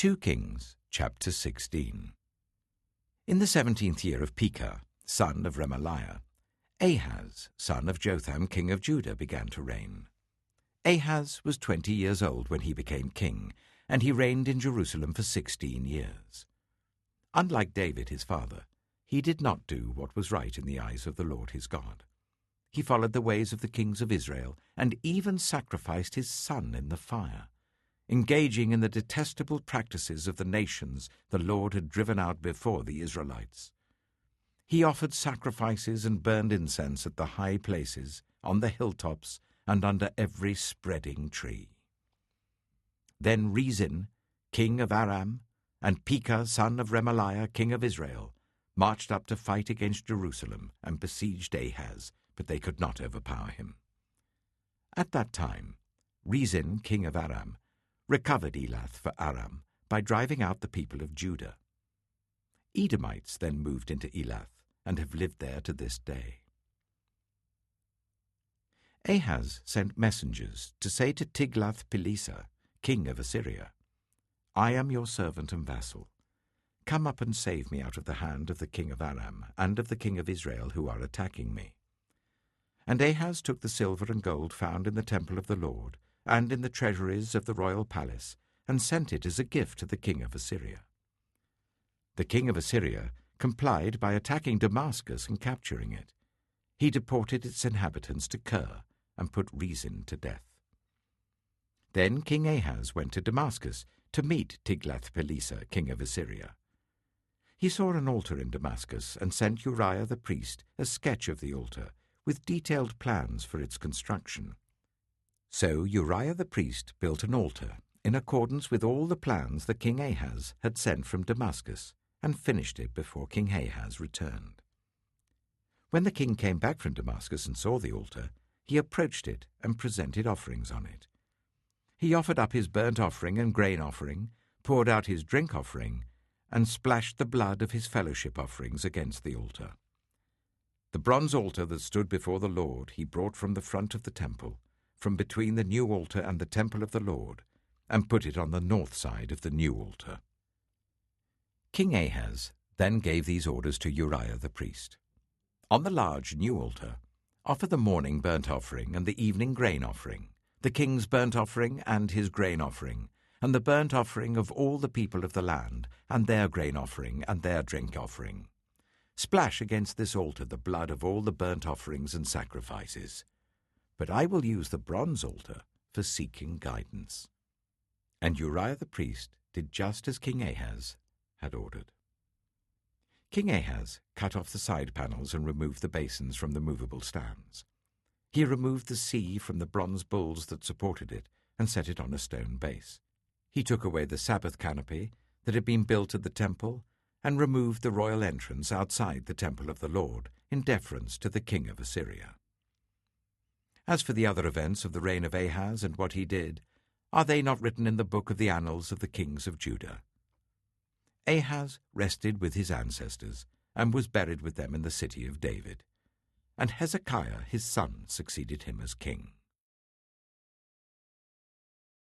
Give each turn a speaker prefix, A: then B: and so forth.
A: 2 Kings, chapter 16. In the 17th year of Pekah, son of Remaliah, Ahaz, son of Jotham, king of Judah, began to reign. Ahaz was 20 years old when he became king, and he reigned in Jerusalem for 16 years. Unlike David his father, he did not do what was right in the eyes of the Lord his God. He followed the ways of the kings of Israel, and even sacrificed his son in the fire, engaging in the detestable practices of the nations the Lord had driven out before the Israelites. He offered sacrifices and burned incense at the high places, on the hilltops, and under every spreading tree. Then Rezin, king of Aram, and Pekah, son of Remaliah, king of Israel, marched up to fight against Jerusalem and besieged Ahaz, but they could not overpower him. At that time, Rezin, king of Aram, recovered Elath for Aram by driving out the people of Judah. Edomites then moved into Elath and have lived there to this day. Ahaz sent messengers to say to Tiglath-Pileser, king of Assyria, "I am your servant and vassal. Come up and save me out of the hand of the king of Aram and of the king of Israel who are attacking me." And Ahaz took the silver and gold found in the temple of the Lord and in the treasuries of the royal palace, and sent it as a gift to the king of Assyria. The king of Assyria complied by attacking Damascus and capturing it. He deported its inhabitants to Kir and put Rezin to death. Then King Ahaz went to Damascus to meet Tiglath-Pileser, king of Assyria. He saw an altar in Damascus and sent Uriah the priest a sketch of the altar with detailed plans for its construction. So Uriah the priest built an altar in accordance with all the plans that King Ahaz had sent from Damascus, and finished it before King Ahaz returned. When the king came back from Damascus and saw the altar, he approached it and presented offerings on it. He offered up his burnt offering and grain offering, poured out his drink offering, and splashed the blood of his fellowship offerings against the altar. The bronze altar that stood before the Lord he brought from the front of the temple, from between the new altar and the temple of the Lord, and put it on the north side of the new altar. King Ahaz then gave these orders to Uriah the priest. On the large new altar, offer the morning burnt offering and the evening grain offering, the king's burnt offering and his grain offering, and the burnt offering of all the people of the land, and their grain offering and their drink offering. Splash against this altar the blood of all the burnt offerings and sacrifices. But I will use the bronze altar for seeking guidance." And Uriah the priest did just as King Ahaz had ordered. King Ahaz cut off the side panels and removed the basins from the movable stands. He removed the sea from the bronze bulls that supported it and set it on a stone base. He took away the Sabbath canopy that had been built at the temple and removed the royal entrance outside the temple of the Lord in deference to the king of Assyria. As for the other events of the reign of Ahaz and what he did, are they not written in the book of the annals of the kings of Judah? Ahaz rested with his ancestors and was buried with them in the city of David, and Hezekiah his son succeeded him as king.